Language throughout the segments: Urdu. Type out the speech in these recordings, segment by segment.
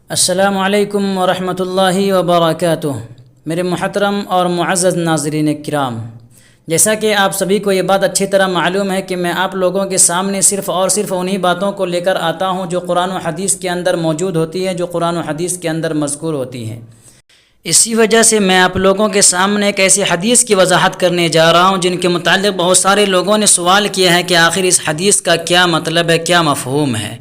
السلام علیکم ورحمۃ اللہ وبرکاتہ۔ میرے محترم اور معزز ناظرین کرام، جیسا کہ آپ سبھی کو یہ بات اچھی طرح معلوم ہے کہ میں آپ لوگوں کے سامنے صرف انہی باتوں کو لے کر آتا ہوں جو قرآن و حدیث کے اندر موجود ہوتی ہے، جو قرآن و حدیث کے اندر مذکور ہوتی ہیں۔ اسی وجہ سے میں آپ لوگوں کے سامنے ایک ایسی حدیث کی وضاحت کرنے جا رہا ہوں جن کے متعلق بہت سارے لوگوں نے سوال کیا ہے کہ آخر اس حدیث کا کیا مطلب ہے، کیا مفہوم ہے۔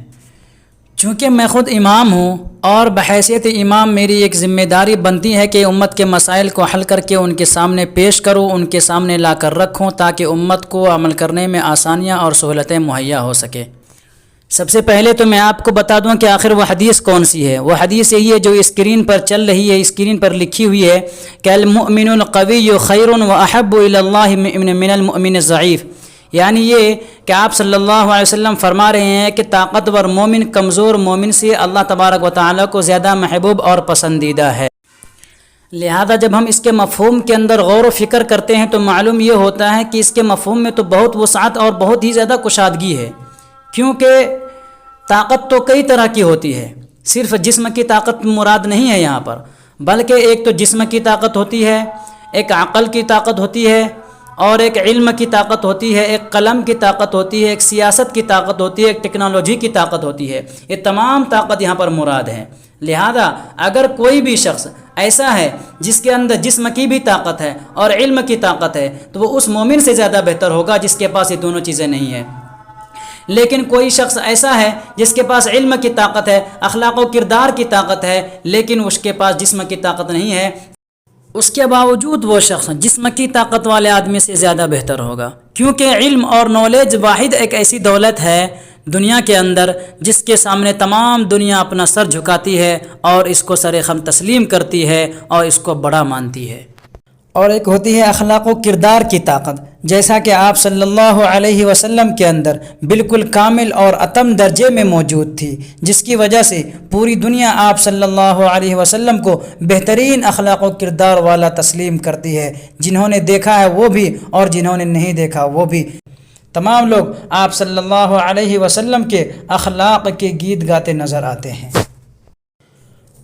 چونکہ میں خود امام ہوں اور بحیثیت امام میری ایک ذمہ داری بنتی ہے کہ امت کے مسائل کو حل کر کے ان کے سامنے پیش کروں، ان کے سامنے لا کر رکھوں تاکہ امت کو عمل کرنے میں آسانیاں اور سہولتیں مہیا ہو سکے۔ سب سے پہلے تو میں آپ کو بتا دوں کہ آخر وہ حدیث کون سی ہے۔ وہ حدیث یہی ہے جو اسکرین پر چل رہی ہے، اسکرین پر لکھی ہوئی ہے کہ المؤمن القوی خیر واحب الی اللہ من المؤمن الضعیف، یعنی یہ کہ آپ صلی اللہ علیہ وسلم فرما رہے ہیں کہ طاقتور مومن کمزور مومن سے اللہ تبارک و تعالیٰ کو زیادہ محبوب اور پسندیدہ ہے۔ لہذا جب ہم اس کے مفہوم کے اندر غور و فکر کرتے ہیں تو معلوم یہ ہوتا ہے کہ اس کے مفہوم میں تو بہت وسعت اور بہت ہی زیادہ کشادگی ہے، کیونکہ طاقت تو کئی طرح کی ہوتی ہے، صرف جسم کی طاقت مراد نہیں ہے یہاں پر، بلکہ ایک تو جسم کی طاقت ہوتی ہے، ایک عقل کی طاقت ہوتی ہے، اور ایک علم کی طاقت ہوتی ہے، ایک قلم کی طاقت ہوتی ہے، ایک سیاست کی طاقت ہوتی ہے، ایک ٹیکنالوجی کی طاقت ہوتی ہے۔ یہ تمام طاقت یہاں پر مراد ہے۔ لہذا اگر کوئی بھی شخص ایسا ہے جس کے اندر جسم کی بھی طاقت ہے اور علم کی طاقت ہے تو وہ اس مومن سے زیادہ بہتر ہوگا جس کے پاس یہ دونوں چیزیں نہیں ہیں۔ لیکن کوئی شخص ایسا ہے جس کے پاس علم کی طاقت ہے، اخلاق و کردار کی طاقت ہے، لیکن اس کے پاس جسم کی طاقت نہیں ہے، اس کے باوجود وہ شخص جسم کی طاقت والے آدمی سے زیادہ بہتر ہوگا، کیونکہ علم اور نالج واحد ایک ایسی دولت ہے دنیا کے اندر جس کے سامنے تمام دنیا اپنا سر جھکاتی ہے اور اس کو سر خم تسلیم کرتی ہے اور اس کو بڑا مانتی ہے۔ اور ایک ہوتی ہے اخلاق و کردار کی طاقت، جیسا کہ آپ صلی اللہ علیہ وسلم کے اندر بالکل کامل اور اتم درجے میں موجود تھی، جس کی وجہ سے پوری دنیا آپ صلی اللہ علیہ وسلم کو بہترین اخلاق و کردار والا تسلیم کرتی ہے۔ جنہوں نے دیکھا ہے وہ بھی اور جنہوں نے نہیں دیکھا وہ بھی، تمام لوگ آپ صلی اللہ علیہ وسلم کے اخلاق کے گیت گاتے نظر آتے ہیں۔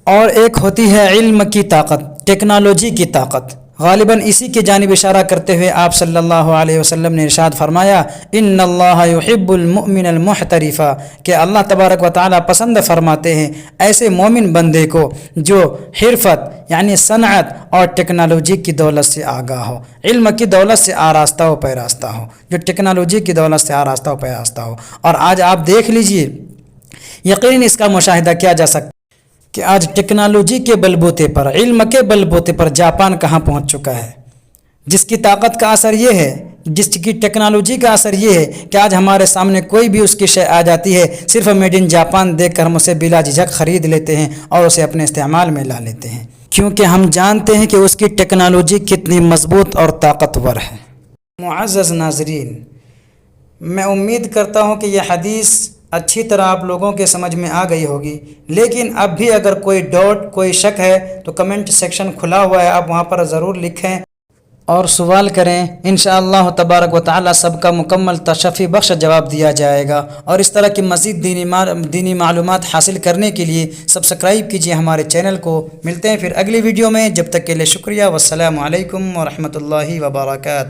اور ایک ہوتی ہے علم کی طاقت، ٹیکنالوجی کی طاقت۔ غالباً اسی کی جانب اشارہ کرتے ہوئے آپ صلی اللہ علیہ وسلم نے ارشاد فرمایا ان اللہ یحب المؤمن المحترف، کہ اللہ تبارک و تعالیٰ پسند فرماتے ہیں ایسے مومن بندے کو جو حرفت یعنی صنعت اور ٹیکنالوجی کی دولت سے آگاہ ہو، علم کی دولت سے آراستہ و پیراستہ ہو، جو ٹیکنالوجی کی دولت سے آراستہ و پیراستہ ہو۔ اور آج آپ دیکھ لیجئے، یقیناً اس کا مشاہدہ کیا جا سکتا کہ آج ٹیکنالوجی کے بلبوتے پر، علم کے بلبوتے پر جاپان کہاں پہنچ چکا ہے، جس کی طاقت کا اثر یہ ہے، جس کی ٹیکنالوجی کا اثر یہ ہے کہ آج ہمارے سامنے کوئی بھی اس کی شے آ جاتی ہے، صرف میڈ ان جاپان دیکھ کر ہم اسے بلا جھجک خرید لیتے ہیں اور اسے اپنے استعمال میں لا لیتے ہیں، کیونکہ ہم جانتے ہیں کہ اس کی ٹیکنالوجی کتنی مضبوط اور طاقتور ہے۔ معزز ناظرین، میں امید کرتا ہوں کہ یہ حدیث اچھی طرح آپ لوگوں کے سمجھ میں آ گئی ہوگی، لیکن اب بھی اگر کوئی ڈاؤٹ، کوئی شک ہے تو کمنٹ سیکشن کھلا ہوا ہے، آپ وہاں پر ضرور لکھیں اور سوال کریں، انشاءاللہ تبارک و تعالی سب کا مکمل تشفی بخش جواب دیا جائے گا۔ اور اس طرح کی مزید دینی معلومات حاصل کرنے کے لیے سبسکرائب کیجیے ہمارے چینل کو۔ ملتے ہیں پھر اگلی ویڈیو میں، جب تک کے لیے شکریہ، والسلام علیکم ورحمۃ اللہ وبرکاتہ۔